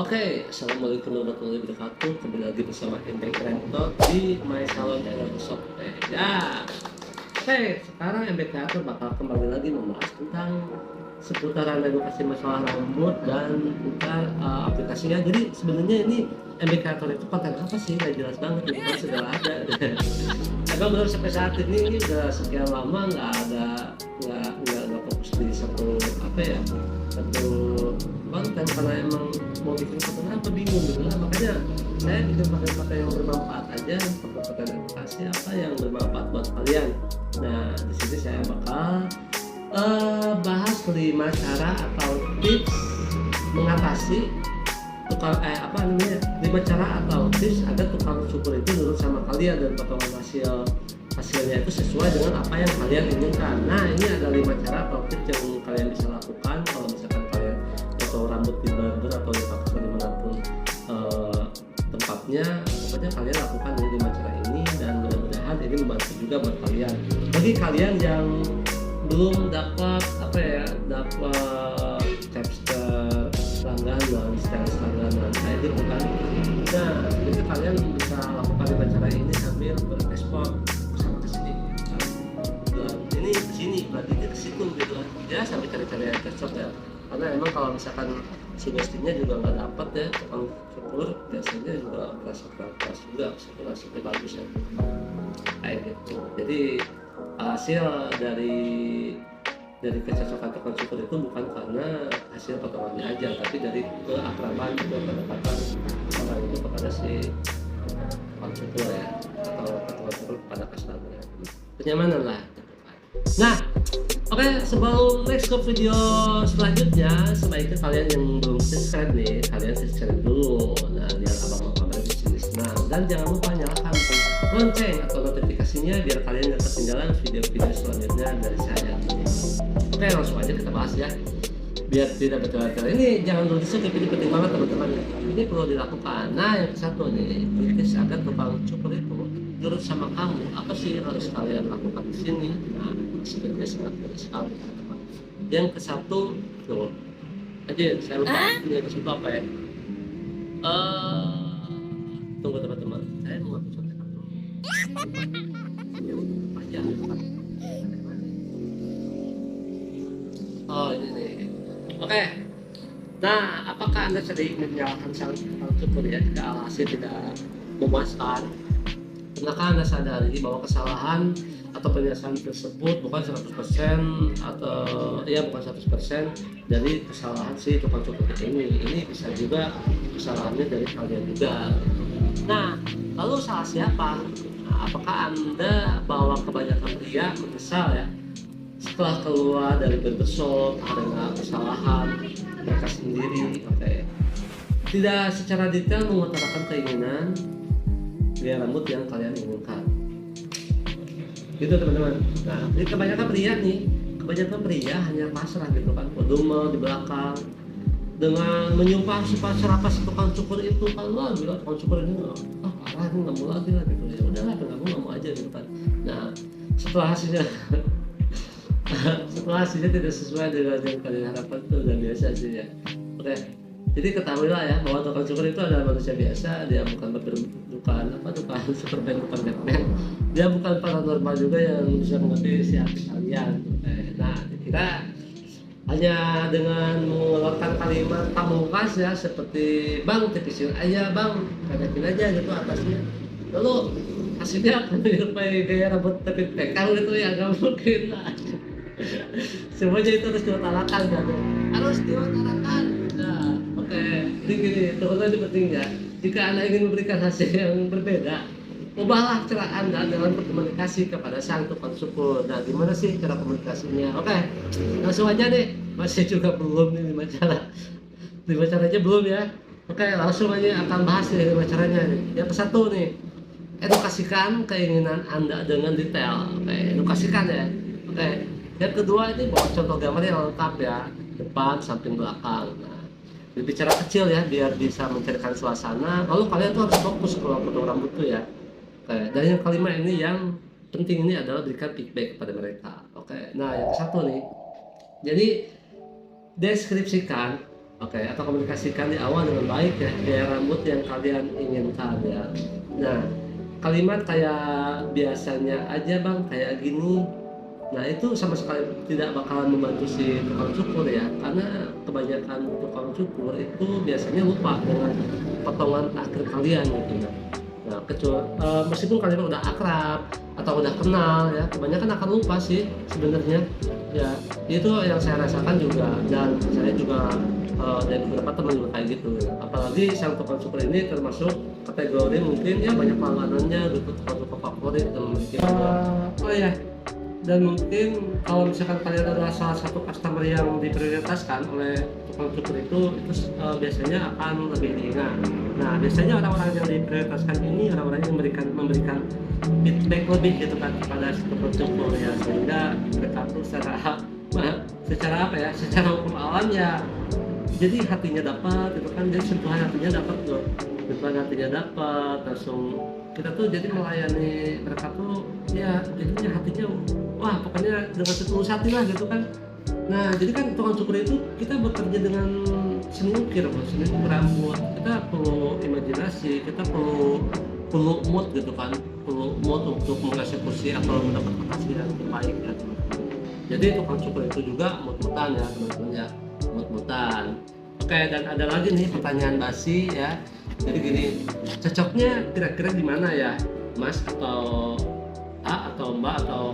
Oke, assalamualaikum warahmatullahi wabarakatuh. Kembali lagi bersama MB Creator di My Salon Channel Shop. Ya, oke, sekarang MB Creator bakal kembali lagi membahas tentang seputaran edukasi masalah rambut dan putar aplikasinya. Jadi sebenarnya ini MB Creator itu konten apa sih? Nggak jelas banget, gitu kan segala ada. Emang benar sampai saat ini udah sekian lama nggak fokus di satu apa ya, satu konten karena emang mau bikin konten apa bingung gitu lah. Makanya saya bikin konten-konten yang bermanfaat aja, konten edukasi apa yang bermanfaat buat kalian. Nah, di sini saya bakal bahas 5 cara atau tips mengatasi tukang apa namanya 5 cara atau tips agar tukang cukur itu nurut sama kalian dan potongan hasilnya itu sesuai dengan apa yang kalian inginkan. Nah, ini ada 5 cara atau tips yang kalian bisa lakukan kalau misalkan kalian potong rambut di barber atau di pakaian dimanapun tempatnya. Pokoknya kalian lakukan dari 5 cara ini dan mudah-mudahan ini membantu juga buat kalian. Bagi kalian yang belum dapat capster langganan, stylus langganan, kayak gitu kan. Nah, jadi kalian bisa lakukan 5 cara ini sambil berekspor sama ke sini. Ini ke sini, berarti ini ke situ gitu kan. Ya, sampai cari-cari yang cocok ya. Karena emang kalau misalkan sugestinya juga nggak dapat ya, tukang cukur biasanya juga berasa keras juga, sirkulasinya bagus ya. Kayak gitu. Jadi hasil dari kecocokan tukang cukur itu bukan karena hasil potongannya aja, tapi dari keakraban atau kedekatan orang itu kepada si tukang cukur ya, atau tukang cukur kepada customer, kenyamanan lah. Nah, oke, sebelum next ke video selanjutnya, sebaiknya kalian yang belum subscribe nih, kalian subscribe dulu. Nah, biar abang-abang di sini senang, dan jangan lupa nyalakan lonceng atau notifikasinya biar kalian tidak ketinggalan video-video selanjutnya dari saya. Oke, langsung aja kita bahas ya, biar tidak bertele-tele. Ini jangan dulu di-skip, ini penting banget teman-teman. Ini perlu dilakukan. Nah, yang satu nih, tips agar tukang cukur itu nurut sama kamu. Apa sih yang harus kalian lakukan di sini? Nah, sebenarnya sangat mudah sekali teman-teman. Yang ke satu tuh aja, saya lupa ini yang ke satu apa ya? Tunggu teman-teman, saya mau contekan dulu. Panjang. Oh, ini nih. Oke. Nah, apakah Anda sering menyalahkan sang cukur ya jika hasil tidak memuaskan? Pernahkah Anda sadari bahwa kesalahan atau penyelesaian tersebut bukan 100% atau ya bukan 100% dari kesalahan si tukang cukur ini. Ini bisa juga kesalahannya dari kalian juga. Nah, lalu salah siapa? Nah, apakah Anda bahwa kebanyakan pria menyesal ya setelah keluar dari barbershop karena kesalahan mereka sendiri? Oke. Tidak secara detail mengutarakan keinginan gaya rambut yang kalian inginkan. Gitu teman-teman. Nah, jadi kebanyakan pria hanya pasrah gitu kan, pedumel di belakang dengan menyumpah serapah si tukang cukur itu kan, wah bilang tukang cukur ini parah nih, nggak mau lagi lah gitu ya, udahlah nggak mau aja gitu kan. Nah, setelah hasilnya tidak sesuai dengan yang kalian harapkan, itu udah biasa sih ya. Oke, jadi ketahuilah ya bahwa tukang cukur itu adalah manusia biasa. Dia bukan tukang Superman, bukan Batman. Dia bukan paranormal juga yang bisa mengerti isi hati kalian. Nah, kita hanya dengan mengeluarkan kalimat pamungkas ya, seperti bang tipisin aja bang, pendekin aja gitu atasnya, lalu hasilnya akan menyerupai gaya rambut tapi pekang gitu ya, nggak mungkin lah. Semuanya itu harus diutarakan kan, harus diutarakan. Nah, oke, jadi gini, teman-teman, ini penting ya. Jika Anda ingin memberikan hasil yang berbeda, ubahlah cara Anda dalam berkomunikasi kepada sang tukang cukur. Nah, gimana sih cara komunikasinya? Oke, langsung aja deh. Masih juga belum nih 5 cara. 5 caranya belum ya. Oke, langsung aja akan bahas nih 5 caranya nih. Yang ke satu nih, edukasikan keinginan Anda dengan detail. Oke, edukasikan ya. Oke. Yang kedua ini bawa contoh gambar yang lengkap ya, depan, samping, belakang. Nah, berbicara kecil ya biar bisa mencairkan suasana. Lalu kalian tuh harus fokus kalau potong rambut tuh ya. Oke. Dan yang kelima ini yang penting ini adalah berikan feedback kepada mereka. Oke. Nah, yang ke satu nih. Jadi deskripsikan Oke, atau komunikasikan di awal dengan baik ya, gaya rambut yang kalian inginkan ya. Nah, kalimat kayak biasanya aja bang, kayak gini, nah itu sama sekali tidak bakalan membantu si tukang cukur ya, karena kebanyakan tukang cukur itu biasanya lupa dengan potongan akhir kalian gitu ya. Nah, kecuali meskipun kalian udah akrab atau udah kenal ya, kebanyakan akan lupa sih sebenarnya. Ya, itu yang saya rasakan juga, dan saya juga dari beberapa teman juga kayak gitu. Apalagi sang tukang cukur ini termasuk kategori mungkin ya banyak langganannya gitu, tukang-tukang favorit dan mungkin oh ya, dan mungkin kalau misalkan kalian adalah salah satu customer yang diprioritaskan oleh tukang cukur itu biasanya akan lebih diingat. Nah, biasanya orang-orang yang diprioritaskan ini orang-orang yang memberikan feedback lebih gitu kan kepada si tukang cukur ya, sehingga mereka tuh secara apa ya, secara hukum alam ya, jadi hatinya dapat gitu kan, jadi sentuhan hatinya dapat tuh, sentuhan hatinya dapat langsung, kita tuh jadi melayani mereka tuh ya, jadinya hatinya wah pokoknya dengan setulus hati lah gitu kan. Nah, jadi kan tukang cukur itu kita bekerja dengan seni ukir, seni ukir rambut, kita perlu imajinasi, kita perlu mood gitu kan, perlu mood untuk mengeksekusi atau mendapatkan hasil yang terbaik ya teman-teman. Jadi tukang cukur itu juga mood-moodan ya teman-teman ya, mood-moodan. Oke, dan ada lagi nih pertanyaan basi ya. Jadi gini, cocoknya kira-kira di mana ya, Mas atau A atau Mbak atau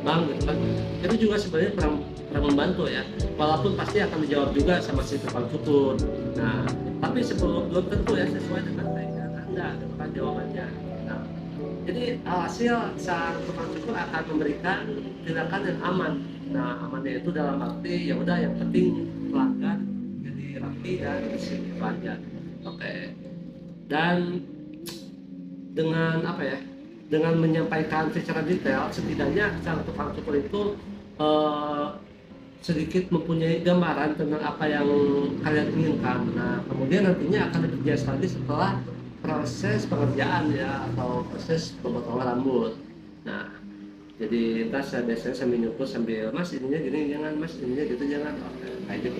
Bang gitu kan? Itu juga sebenarnya kurang membantu ya. Walaupun pasti akan dijawab juga sama si tukang cukur. Nah, tapi belum tentu ya sesuai dengan keinginan Anda gitu kan jawabannya. Nah, jadi hasil sang tukang cukur akan memberikan tindakan yang aman. Nah, amannya itu dalam arti ya udah, yang penting pelanggan jadi rapi dan bersih pelanggan. Oke. Dan dengan apa ya? Dengan menyampaikan secara detail, setidaknya sang tukang cukur itu sedikit mempunyai gambaran tentang apa yang kalian inginkan. Nah, kemudian nantinya akan lebih jelas lagi setelah proses pengerjaan ya, atau proses pemotongan rambut. Nah, jadi entar saya biasanya sambil nyukur sambil, Mas ininya gini jangan, Mas ininya gitu jangan, oke, kayak gitu.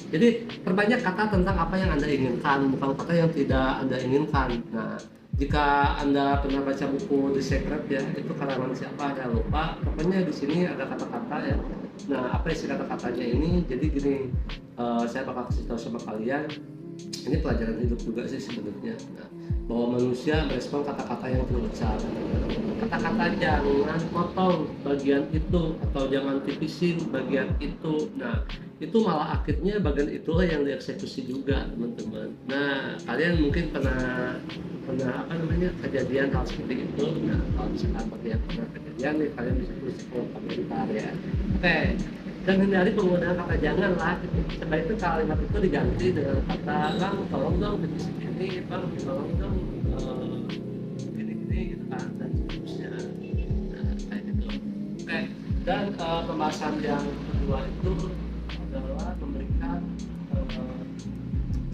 Jadi perbanyak kata tentang apa yang Anda inginkan, bukan kata yang tidak Anda inginkan. Nah, jika Anda pernah baca buku The Secret ya, itu karangan siapa saya lupa, pokoknya di sini ada kata-kata ya. Nah, apa isi kata-katanya ini? Jadi gini, saya bakal kasih tahu sama kalian, ini pelajaran hidup juga sih sebenarnya. Nah, bahwa manusia merespon kata-kata yang terucap. Kata-kata jangan potong bagian itu atau jangan tipisin bagian itu. Nah, itu malah akhirnya bagian itulah yang dieksekusi juga teman-teman. Nah, kalian mungkin pernah apa namanya kejadian hal seperti itu. Nah, kalau misalkan bagi yang pernah kejadian nih, kalian bisa tulis di kolom komentar ya. Oke, dan hindari penggunaan kata jangan lah. Sebaiknya kalimat itu diganti dengan kata bang tolong dong begini, bang tolong dong gini-gini gitu kan, dan seterusnya. Nah, kayak gitu. Oke, dan pembahasan yang kedua itu adalah memberikan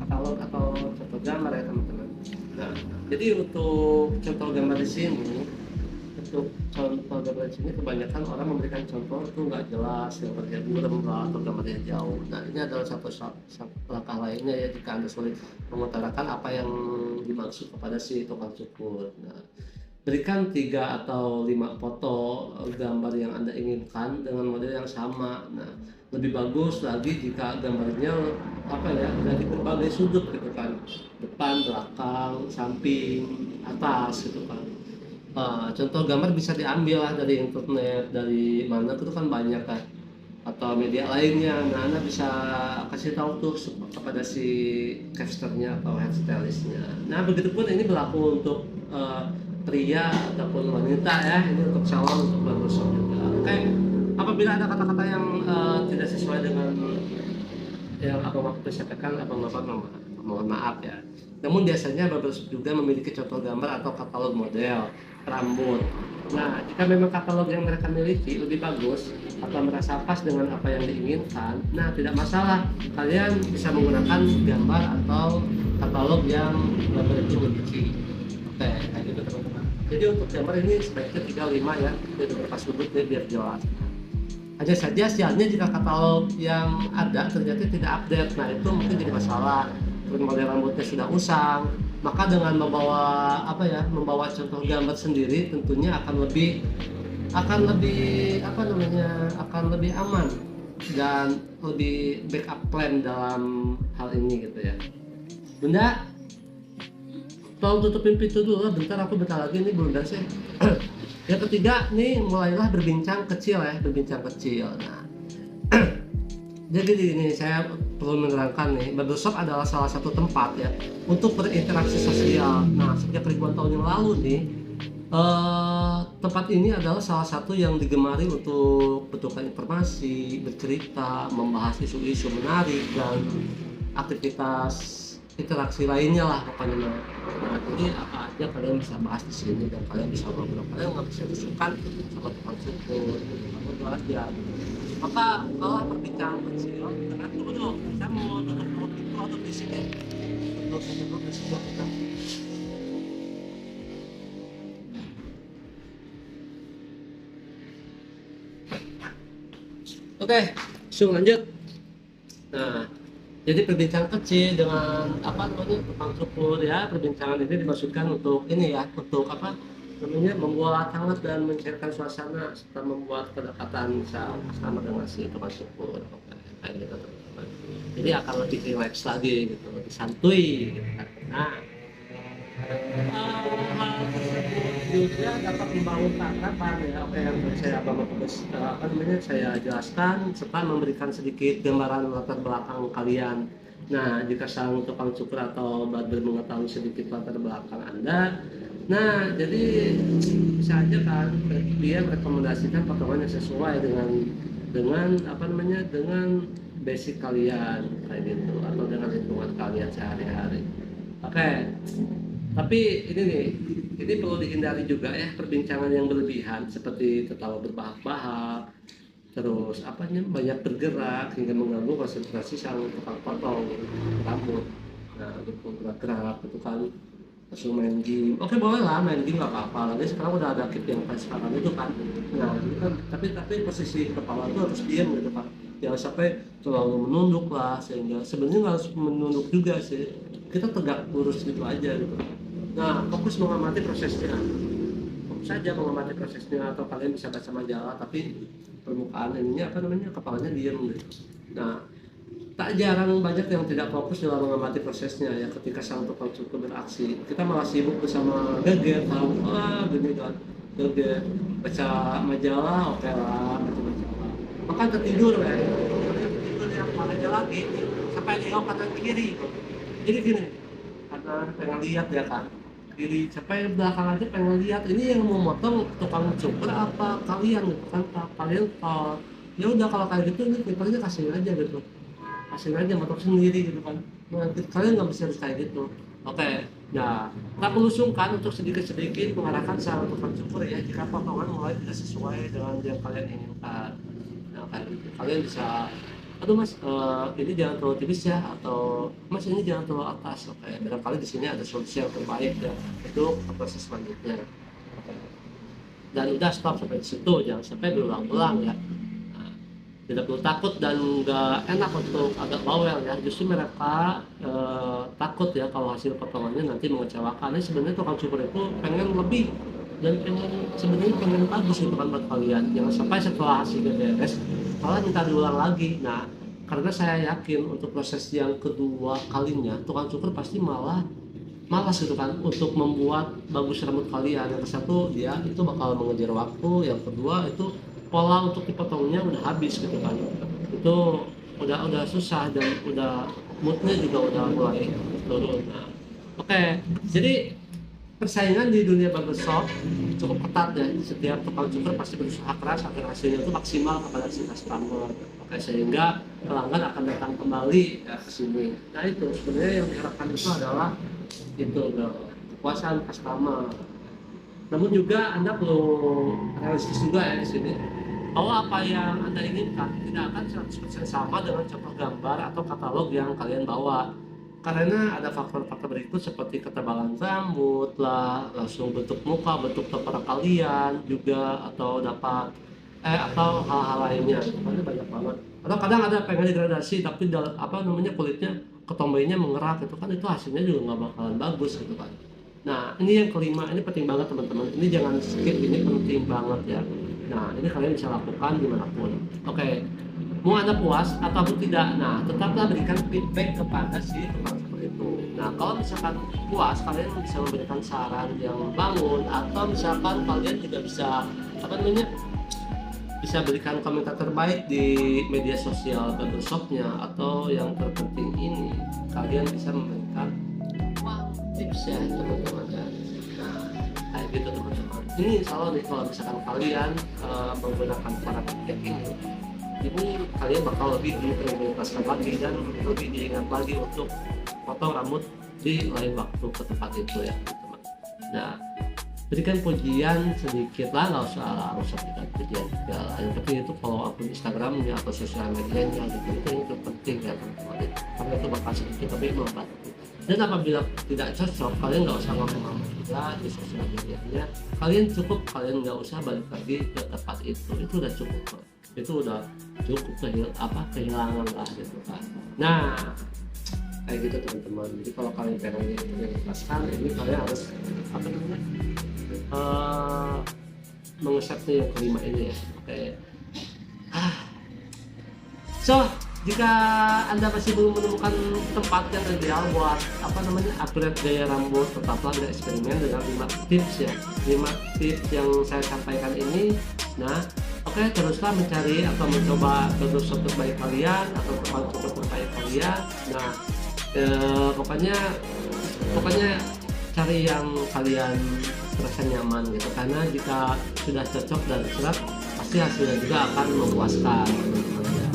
katalog atau contoh gambar ya teman-teman. Nah, jadi untuk contoh gambar di sini, untuk contoh gambar di sini kebanyakan orang memberikan contoh itu nggak jelas, gambarnya buram atau gambarnya jauh. Nah, ini adalah satu langkah lainnya ya jika Anda sulit mengutarakan apa yang dimaksud kepada si tukang cukur. Nah, berikan 3 atau 5 foto gambar yang Anda inginkan dengan model yang sama. Nah, lebih bagus lagi jika gambarnya apa ya, dari berbagai sudut gitu kan, depan, belakang, samping, atas gitu kan. Contoh gambar bisa diambil lah dari internet, dari mana itu kan banyak kan, atau media lainnya. Nah, Anda bisa kasih tahu tuh kepada si casternya atau hairstylistnya. Nah, begitupun ini berlaku untuk pria ataupun wanita ya, ini untuk salon, untuk barbershop juga. Oke, apabila ada kata-kata yang tidak sesuai dengan yang abang bapak sampaikan, abang bapak mohon maaf ya. Namun biasanya barbershop juga memiliki contoh gambar atau katalog model rambut. Nah, jika memang katalog yang mereka miliki lebih bagus atau merasa pas dengan apa yang diinginkan, nah tidak masalah, kalian bisa menggunakan gambar atau katalog yang mereka miliki. Oke, kayak gitu teman-teman. Jadi untuk gambar ini sebaiknya 3-5 ya, dari beberapa sudut biar jelas. Hanya saja sialnya jika katalog yang ada ternyata tidak update, nah itu mungkin jadi masalah. Terus model rambutnya sudah usang, maka dengan membawa contoh gambar sendiri tentunya akan lebih aman dan lebih backup plan dalam hal ini gitu ya. Bunda, tolong tutupin pintu dulu, bentar aku bentar lagi nih Bunda sih. Yang ketiga nih mulailah berbincang kecil. Nah, jadi ini saya perlu menerangkan nih, barbershop adalah salah satu tempat ya untuk berinteraksi sosial. Nah, sejak ribuan tahun yang lalu nih, tempat ini adalah salah satu yang digemari untuk bertukar informasi, bercerita, membahas isu-isu menarik dan aktivitas interaksi lainnya lah pokoknya. Nah, jadi apa aja kalian bisa bahas di sini dan kalian bisa ngobrol. Kalian nggak bisa disukan sama tukang cukur, kamu aja. Maka kalau perbincangan kecil, karena tunggu dulu, saya mau duduk itu atau di sini. Duduk di sini kita. Oke, langsung lanjut. Nah, jadi perbincangan kecil dengan tukang cukur ya, perbincangan ini dimaksudkan untuk ini ya, untuk membuat hangat dan mencairkan suasana serta membuat kedekatan sama dengan si tukang cukur kayak gitu teman-teman. Jadi akan lebih relax lagi gitu, lebih santuy gitu kan. Nah, hal tersebut juga dapat membangun keakraban ya, apa yang saya jelaskan serta memberikan sedikit gambaran latar belakang kalian. Nah, jika sang tukang cukur atau barber mengetahui sedikit latar belakang Anda, nah jadi bisa aja kan dia merekomendasikan potongan yang sesuai dengan basic kalian kayak gitu atau dengan lingkungan kalian sehari-hari. Oke. Tapi ini perlu dihindari juga ya perbincangan yang berlebihan seperti tertawa berbahak-bahak, terus banyak bergerak hingga mengganggu konsentrasi sang tukang potong rambut. Nah, gitu gerak-gerak itu kan langsung main game. Oke, boleh lah main game nggak apa-apa. Lagi sekarang udah ada kit yang kayak sekarang itu kan. Nah, itu kan tapi posisi kepala itu harus diam gitu kan. Jangan sampai terlalu menunduk lah, sehingga sebenarnya nggak harus menunduk juga sih. Kita tegak lurus gitu aja gitu. Nah, fokus mengamati prosesnya. Fokus saja mengamati prosesnya, atau kalian bisa baca majalah tapi permukaan ininya kepalanya diam gitu. Nah, tak jarang banyak yang tidak fokus dalam mengamati prosesnya ya ketika sang tukang cukur beraksi. Kita malah sibuk bersama gadget, gini kan, gadget, baca majalah, oke lah, baca majalah. Maka tertidur ya, tertidur yang mana lagi sampai nengok kanan kiri. Jadi gini, karena pengen lihat ya kan, kiri sampai belakang aja pengen lihat ini yang mau motong tukang cukur apa kalian gitu kan. Kalian kalau ya udah kalau kayak gitu ini clippernya kasihin aja motong sendiri gitu kan. Nah, kalian nggak bisa kayak gitu. Oke, nah tak melusungkan untuk sedikit-sedikit mengarahkan sang tukang cukur ya jika potongan mulai tidak sesuai dengan yang kalian inginkan. Nah, kalian bisa mas, ini jangan terlalu tipis ya, atau mas ini jangan terlalu atas. Oke, barangkali di sini ada solusi yang terbaik ya untuk proses selanjutnya. Oke. Dan udah stop sampai di situ, jangan sampai berulang-ulang ya. Nah, tidak perlu takut dan nggak enak untuk agak bawel ya. Justru mereka takut ya kalau hasil potongannya nanti mengecewakan. Ini sebenarnya tukang cukur itu pengen lebih dan pengen bagus gitu kan buat kalian. Jangan sampai setelah hasilnya beres malah minta diulang lagi. Nah, karena saya yakin untuk proses yang kedua kalinya tukang cukur pasti malah malas gitu kan untuk membuat bagus rambut kalian. Yang satu dia itu bakal mengejar waktu, yang kedua itu pola untuk dipotongnya udah habis gitu kan. Itu udah susah dan udah moodnya juga udah mulai turun. Nah, oke, jadi persaingan di dunia barbershop cukup ketat ya. Setiap tukang cukur pasti berusaha keras agar hasilnya itu maksimal kepada si customer. Oke, sehingga pelanggan akan datang kembali ya ke sini. Nah, itu sebenarnya yang diharapkan itu adalah kepuasan customer. Namun juga Anda perlu realistis juga ya di sini. Bahwa apa yang Anda inginkan tidak akan 100% sama dengan contoh gambar atau katalog yang kalian bawa. Karena ada faktor-faktor berikut seperti ketebalan rambut lah, langsung bentuk muka, bentuk toprak kalian juga, atau dapat atau hal-hal lainnya, pokoknya banyak banget. Atau kadang ada pengen degradasi tapi kulitnya ketombainya mengerak gitu kan, itu hasilnya juga nggak bakalan bagus gitu kan. Nah ini yang kelima, ini penting banget teman-teman, ini jangan skip, ini penting banget ya. Nah ini kalian bisa lakukan dimanapun. Oke, mau Anda puas ataupun tidak, nah tetaplah berikan feedback kepada si tukang cukur itu. Nah kalau misalkan puas, kalian bisa memberikan saran yang membangun, atau misalkan kalian juga bisa bisa berikan komentar terbaik di media sosial barbershopnya, atau yang terpenting ini kalian bisa memberikan tips ya teman-teman ya. Nah kayak gitu teman-teman, ini insya Allah nih kalau misalkan kalian menggunakan cara kerja ini kalian bakal lebih diprioritaskan lagi dan lebih diingat lagi untuk potong rambut di lain waktu ke tempat itu ya teman-teman. Nah berikan pujian sedikit lah, nggak usah berikan pujian juga. Yang penting itu follow akun Instagramnya atau sosial medianya gitu, itu penting ya teman-teman, karena itu bakal sedikit tapi membantu. Dan apabila tidak cocok, kalian nggak usah ngomong juga di sosial medianya, kalian nggak usah balik lagi ke tempat itu udah cukup kok. Itu udah cukup kehilangan lah gitu kan. Nah kayak gitu teman-teman. Jadi kalau kalian pengen diprioritaskan, ini kalian harus mengesetnya yang kelima ini ya. Oke. So jika Anda masih belum menemukan tempat yang ideal buat upgrade gaya rambut, tetaplah bereksperimen dengan 5 tips ya, 5 tips yang saya sampaikan ini. Nah oke, teruslah mencari atau mencoba barbershop terbaik kalian atau tempat cukur terbaik kalian. Nah pokoknya cari yang kalian merasa nyaman gitu, karena jika sudah cocok dan serap, pasti hasilnya juga akan memuaskan ya.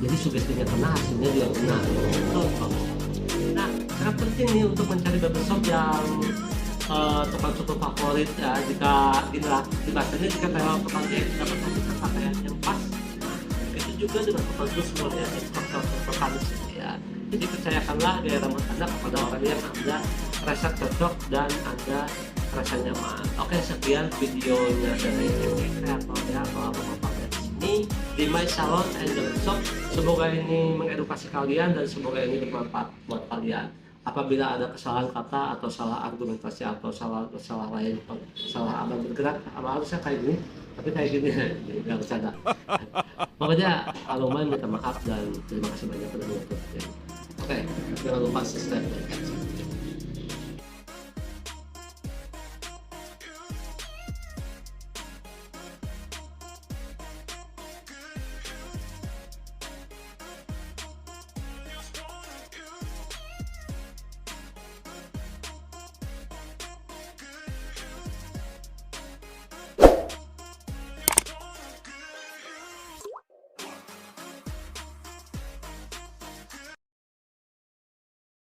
Jadi sugestinya kena, hasilnya juga kena. Nah sangat penting nih untuk mencari barbershop yang tukang cukur favorit ya. Jika dibacanya jika kalau tukang dapat pakaian yang pas, itu juga dengan tukang cukur yang cocok ya. Jadi percayakanlah gaya rambut Anda kepada orang yang Anda rasa cocok dan Anda rasa nyaman. Oke, sekian videonya dari kreator ya, kalau mau pakai ini di My Salon and Barbershop. Semoga ini mengedukasi kalian dan semoga ini bermanfaat buat kalian. Apabila ada kesalahan kata atau salah argumentasi atau salah lain, salah abang bergerak, harusnya kayak gini, tapi kayak gini nggak bercanda. Pokoknya kalau main minta maaf dan terima kasih banyak sudah menonton. Oke, jangan lupa subscribe dan